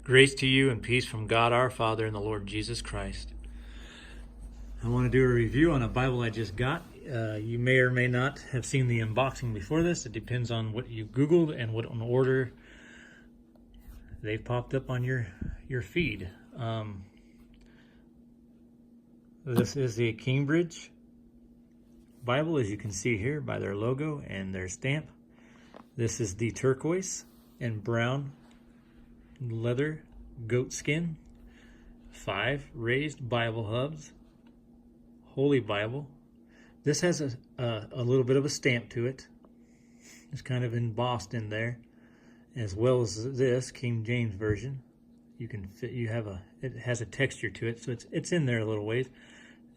Grace to you and peace from God our Father and the Lord Jesus Christ. I want to do a review on a Bible I just got. You may or may not have seen the unboxing before this. It depends on what you Googled and what on order they've popped up on your feed. This is the Cambridge Bible, as you can see here by their logo and their stamp. This is the turquoise and brown leather goatskin, 5 raised Bible hubs, Holy Bible. This has a little bit of a stamp to it. It's kind of embossed in there, as well as this King James version. It has a texture to it, so it's in there a little ways,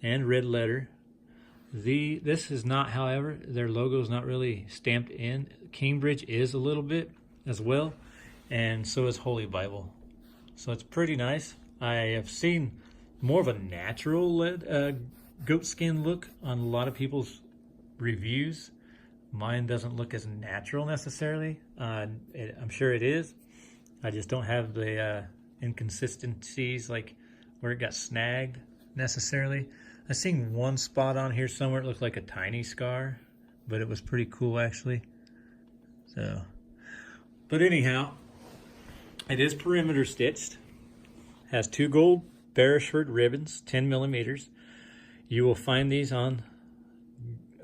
and red letter. This is not, however, their logo is not really stamped in. Cambridge is a little bit as well, and so is Holy Bible. So it's pretty nice. I have seen more of a natural goatskin look on a lot of people's reviews. Mine doesn't look as natural necessarily. I'm sure it is. I just don't have the inconsistencies like where it got snagged necessarily. I seen one spot on here somewhere it looked like a tiny scar, but it was pretty cool actually. But anyhow, it is perimeter stitched. Has 2 gold Beresford ribbons, 10 millimeters. You will find these on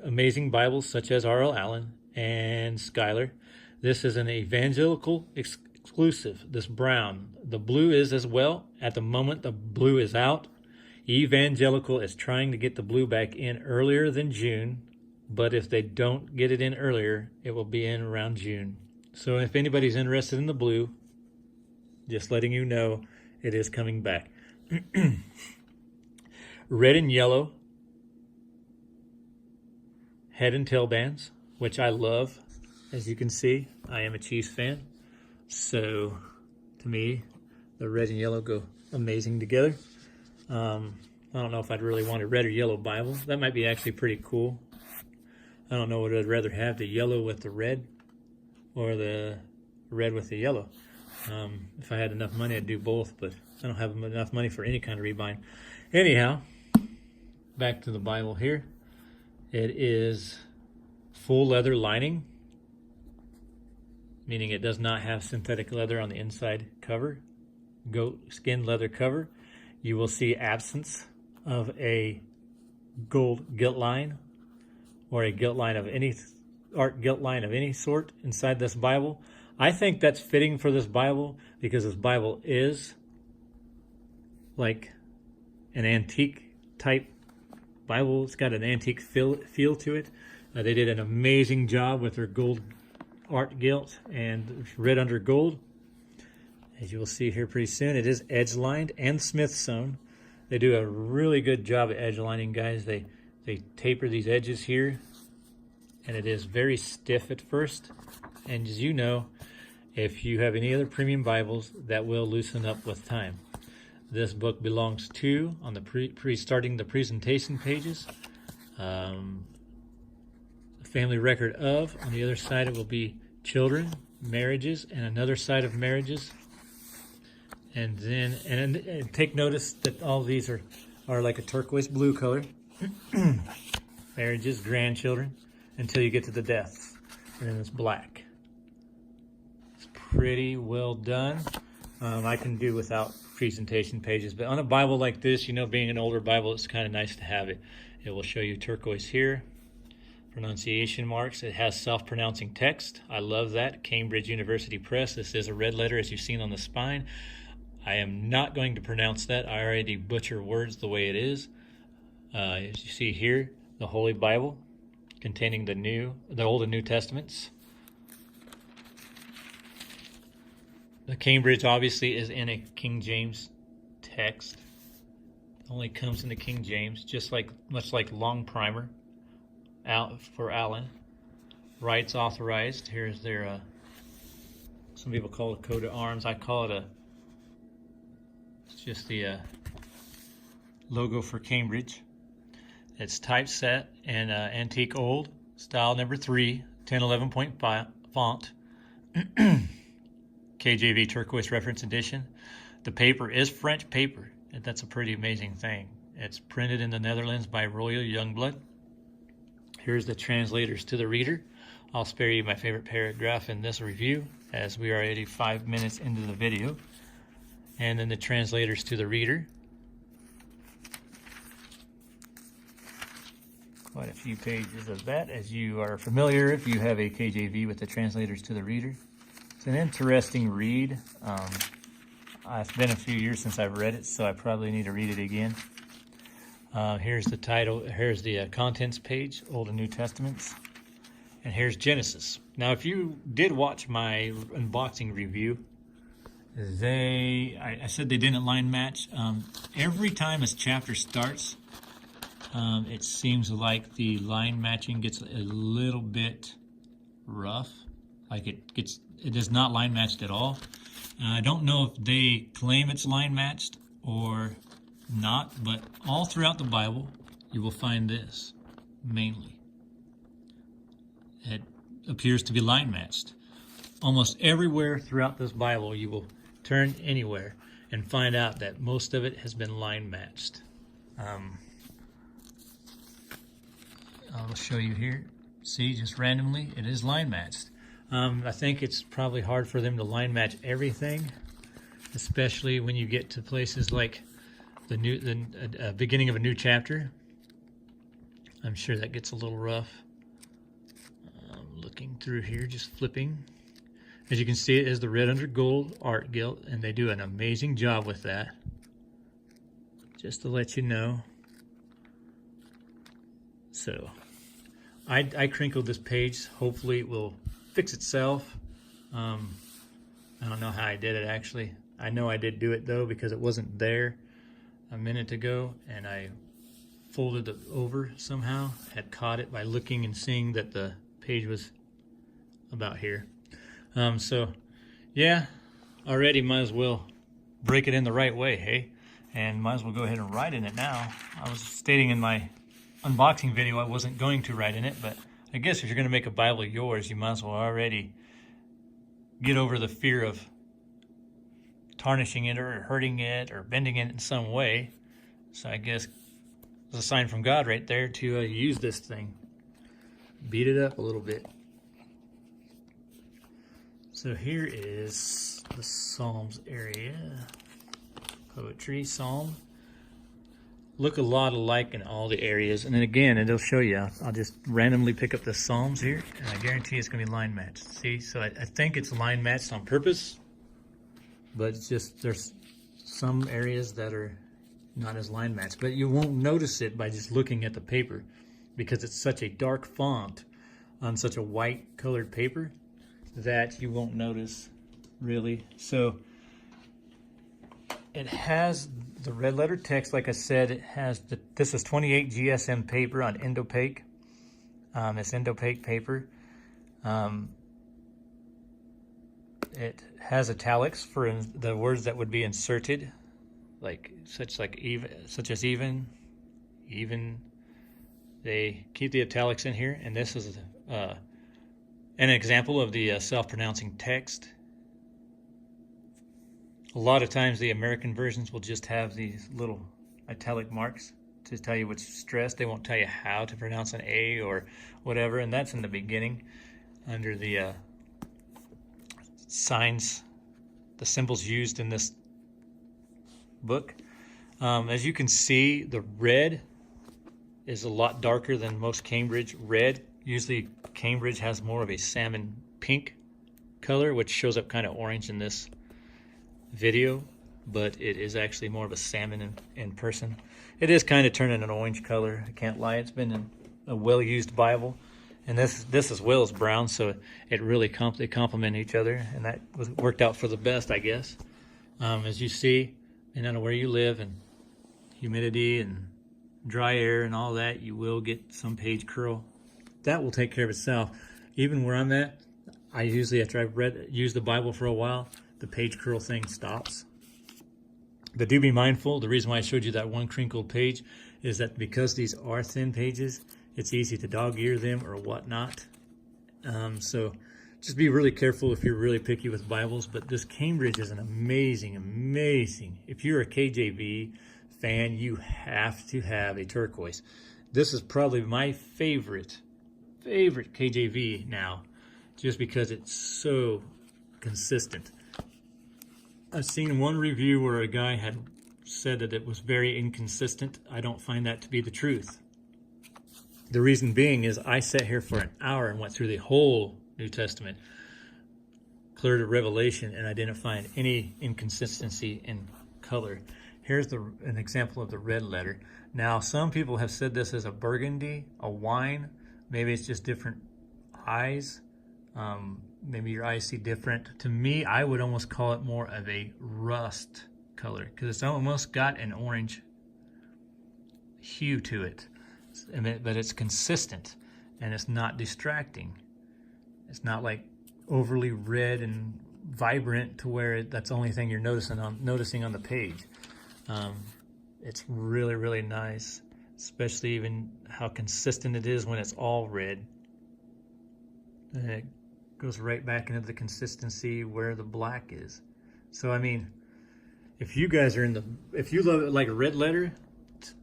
amazing Bibles such as R.L. Allen and Schuyler. This is an Evangelical exclusive, this brown. The blue is as well. At the moment, the blue is out. Evangelical is trying to get the blue back in earlier than June, but if they don't get it in earlier, it will be in around June. So if anybody's interested in the blue, just letting you know, it is coming back. Red and yellow head and tail bands, which I love. As you can see, I am a Chiefs fan. So to me, the red and yellow go amazing together. I don't know if I'd really want a red or yellow Bible. That might be actually pretty cool. I don't know what I'd rather have, the yellow with the red or the red with the yellow. If I had enough money, I'd do both, but I don't have enough money for any kind of rebind. Anyhow, back to the Bible here. It is full leather lining, meaning it does not have synthetic leather on the inside cover, goat skin leather cover. You will see absence of a gold gilt line or a gilt line of any art gilt line of any sort inside this Bible. I think that's fitting for this Bible because this Bible is like an antique type Bible. It's got an antique feel to it. They did an amazing job with their gold art gilt and red under gold. As you will see here pretty soon, it is edge lined and smith sewn. They do a really good job at edge lining, guys. They taper these edges here, and it is very stiff at first. And as you know, if you have any other premium Bibles, that will loosen up with time. This book belongs to, on the starting the presentation pages, family record of. On the other side, it will be children, marriages, and another side of marriages. And then, and take notice that all these are like a turquoise blue color. Marriages, grandchildren, until you get to the deaths. And then it's black. It's pretty well done. I can do without presentation pages, but on a Bible like this, you know, being an older Bible, it's kind of nice to have it. It will show you turquoise here, pronunciation marks. It has self-pronouncing text. I love that. Cambridge University Press. This is a red letter, as you've seen on the spine. I am not going to pronounce that. I already butcher words the way it is. As you see here, the Holy Bible containing the Old and New Testaments. The Cambridge obviously is in a King James text. It only comes in the King James, much like long primer out for Allen. Rights authorized. Here's their some people call it a coat of arms. I call it it's just the logo for Cambridge. It's typeset and antique old, style number 3, 1011 point font. KJV Turquoise Reference Edition. The paper is French paper, and that's a pretty amazing thing. It's printed in the Netherlands by Royal Youngblood. Here's the translators to the reader. I'll spare you my favorite paragraph in this review, as we are already 5 minutes into the video. And then the translators to the reader. Quite a few pages of that, as you are familiar if you have a KJV with the translators to the reader. It's an interesting read. It's been a few years since I've read it, so I probably need to read it again. Here's the title, here's the contents page, Old and New Testaments, and here's Genesis. Now, if you did watch my unboxing review, I said they didn't line match. Every time a chapter starts, it seems like the line matching gets a little bit rough. Like it is not line matched at all. I don't know if they claim it's line matched or not, but all throughout the Bible, you will find this mainly. It appears to be line matched. Almost everywhere throughout this Bible, you will turn anywhere and find out that most of it has been line matched. I'll show you here. See, just randomly, it is line matched. I think it's probably hard for them to line match everything, especially when you get to places like the beginning of a new chapter. I'm sure that gets a little rough. Looking through here, just flipping. As you can see, it is the red under gold art guild, and they do an amazing job with that. Just to let you know. So, I crinkled this page. Hopefully it will fix itself. I don't know how I did it actually. I know I did do it though, because it wasn't there a minute ago, and I folded it over somehow. Had caught it by looking and seeing that the page was about here. So yeah, already might as well break it in the right way, hey? And might as well go ahead and write in it now. I was stating in my unboxing video I wasn't going to write in it, but I guess if you're going to make a Bible yours, you might as well already get over the fear of tarnishing it or hurting it or bending it in some way. So I guess it's a sign from God right there to use this thing. Beat it up a little bit. So here is the Psalms area. Poetry, Psalm. Look a lot alike in all the areas. And then again, it'll show you. I'll just randomly pick up the Psalms here, and I guarantee it's going to be line matched. See, so I think it's line matched on purpose, but it's just there's some areas that are not as line matched. But you won't notice it by just looking at the paper, because it's such a dark font on such a white colored paper that you won't notice really. So it has the red letter text, like I said. It has this is 28 GSM paper on endopaque. It's endopaque paper. It has italics for the words that would be inserted, such as even. They keep the italics in here, and this is an example of the self-pronouncing text. A lot of times the American versions will just have these little italic marks to tell you what's stressed. They won't tell you how to pronounce an A or whatever, and that's in the beginning under the signs, the symbols used in this book. As you can see, the red is a lot darker than most Cambridge red. Usually Cambridge has more of a salmon pink color, which shows up kind of orange in this video, but it is actually more of a salmon in person. It is kind of turning an orange color, I can't lie. It's been a well-used Bible, and this as well as brown, so it really they complement each other, and that worked out for the best, I guess. As you see, and I know where you live, and humidity and dry air and all that, you will get some page curl. That will take care of itself. Even where I'm at, I usually, after I've used the Bible for a while, the page curl thing stops. But do be mindful, the reason why I showed you that one crinkled page is that because these are thin pages, it's easy to dog ear them or whatnot. So just be really careful if you're really picky with Bibles, but this Cambridge is an amazing, amazing. If you're a KJV fan, you have to have a turquoise. This is probably my favorite KJV now, just because it's so consistent. I've seen one review where a guy had said that it was very inconsistent. I don't find that to be the truth. The reason being is I sat here for an hour and went through the whole New Testament, clear to Revelation, and I didn't find any inconsistency in color. Here's an example of the red letter. Now, some people have said this is a burgundy, a wine. Maybe it's just different eyes. Maybe your eyes see different. To me, I would almost call it more of a rust color because it's almost got an orange hue to it. But it's consistent and it's not distracting. It's not like overly red and vibrant to where that's the only thing you're noticing on the page. It's really, really nice, especially even how consistent it is when it's all red. And it goes right back into the consistency where the black is. So I mean, if you guys are if you love it like a red letter,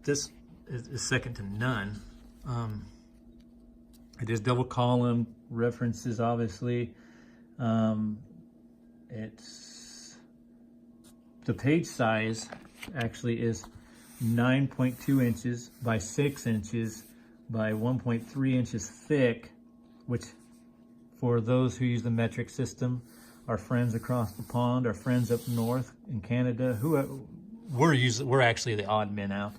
this is second to none. It is double column, references obviously. It's the page size actually is 9.2 inches by 6 inches by 1.3 inches thick, which for those who use the metric system, our friends across the pond, our friends up north in Canada, we're actually the odd men out.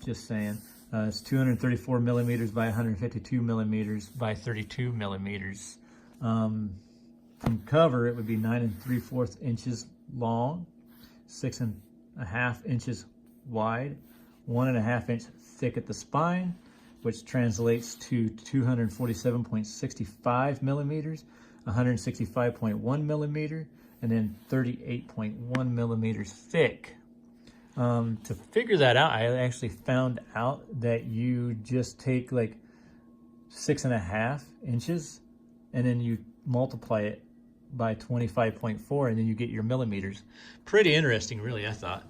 Just saying. It's 234 millimeters by 152 millimeters by 32 millimeters. From cover, it would be 9 3/4 inches long, 6.5 inches wide, 1.5 inch thick at the spine, which translates to 247.65 millimeters, 165.1 millimeter, and then 38.1 millimeters thick. To figure that out, I actually found out that you just take like 6.5 inches and then you multiply it by 25.4 and then you get your millimeters. Pretty interesting, really, I thought.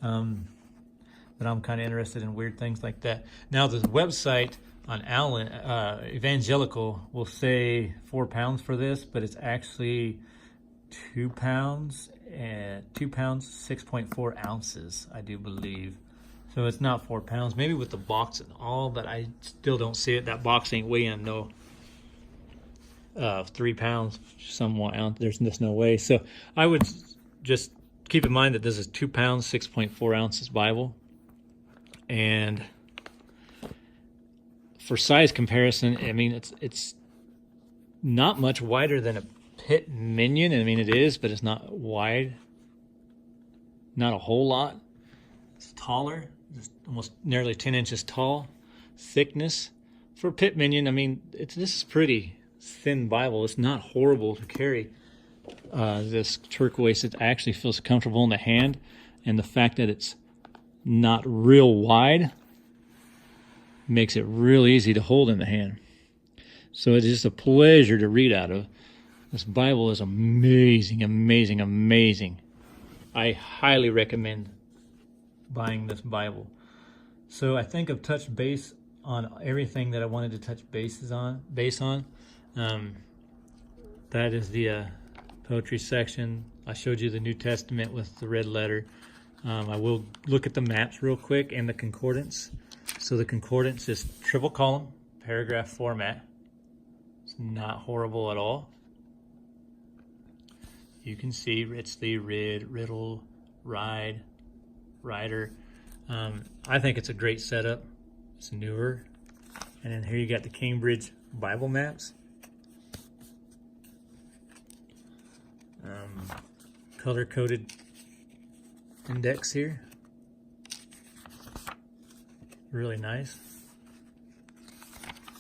But I'm kind of interested in weird things like that. Now, the website on Evangelical will say 4 pounds for this, but it's actually 2 pounds and 2 pounds 6.4 ounces, I do believe. So it's not 4 pounds, maybe with the box and all, but I still don't see it. That box ain't weighing no 3 pounds, somewhat ounce. There's just no way. So I would just keep in mind that this is 2 pounds 6.4 ounces Bible. And for size comparison, I mean, it's not much wider than a Pit Minion. I mean, it is, but it's not wide. Not a whole lot. It's taller, just almost nearly 10 inches tall. Thickness for a Pit Minion, I mean, this is pretty thin Bible. It's not horrible to carry. This turquoise, it actually feels comfortable in the hand, and the fact that it's not real wide makes it real easy to hold in the hand. So it's just a pleasure to read out of. This Bible is amazing, amazing, amazing. I highly recommend buying this Bible. So I think I've touched base on everything that I wanted to touch base on. That is the poetry section. I showed you the New Testament with the red letter. I will look at the maps real quick and the concordance. So the concordance is triple column, paragraph format. It's not horrible at all. You can see it's the riddle, ride, rider. I think it's a great setup. It's newer. And then here you got the Cambridge Bible maps. Color-coded index here. Really nice.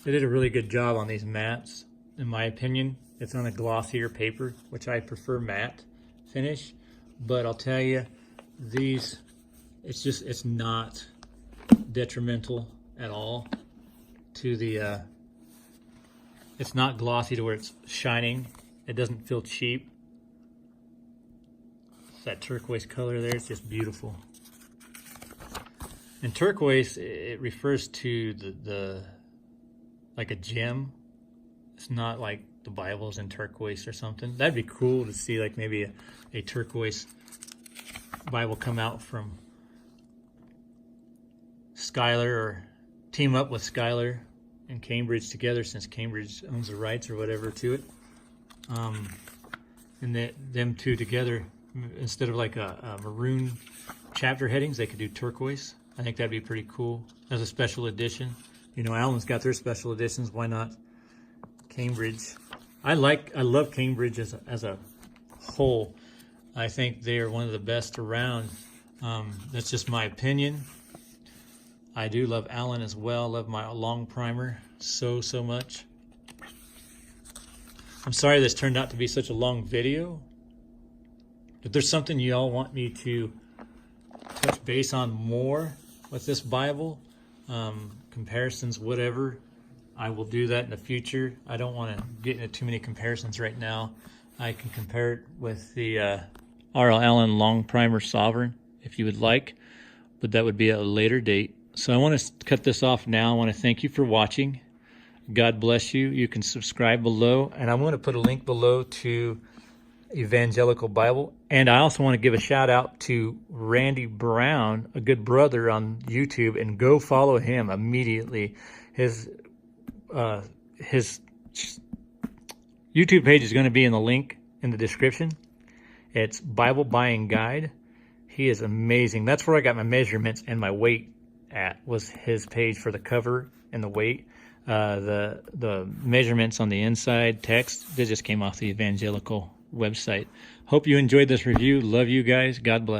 They did a really good job on these maps, in my opinion. It's on a glossier paper, which I prefer matte finish. But I'll tell you, these, it's not detrimental at all to the It's not glossy to where it's shining. It doesn't feel cheap. It's that turquoise color there, it's just beautiful. And turquoise, it refers to the like a gem. It's not like the Bible's in turquoise or something. That'd be cool to see, like maybe a turquoise Bible come out from Schuyler, or team up with Schuyler and Cambridge together, since Cambridge owns the rights or whatever to it. And them two together, instead of like a maroon chapter headings, they could do turquoise. I think that'd be pretty cool as a special edition. You know, Allen's got their special editions. Why not Cambridge? I love Cambridge as a whole. I think they are one of the best around. That's just my opinion. I do love Allen as well. Love my long primer so much. I'm sorry this turned out to be such a long video. If there's something you all want me to touch base on more with this Bible, comparisons, whatever, I will do that in the future. I don't want to get into too many comparisons right now. I can compare it with the R.L. Allen Long Primer Sovereign if you would like, but that would be at a later date. So I want to cut this off now. I want to thank you for watching. God bless you. You can subscribe below, and I'm going to put a link below to Evangelical Bible. And I also want to give a shout out to Randy Brown, a good brother on YouTube, and go follow him immediately. His YouTube page is going to be in the link in the description. It's Bible Buying Guide. He is amazing. That's where I got my measurements and my weight at, was his page for the cover and the weight. The measurements on the inside text, they just came off the Evangelical website. Hope you enjoyed this review. Love you guys. God bless.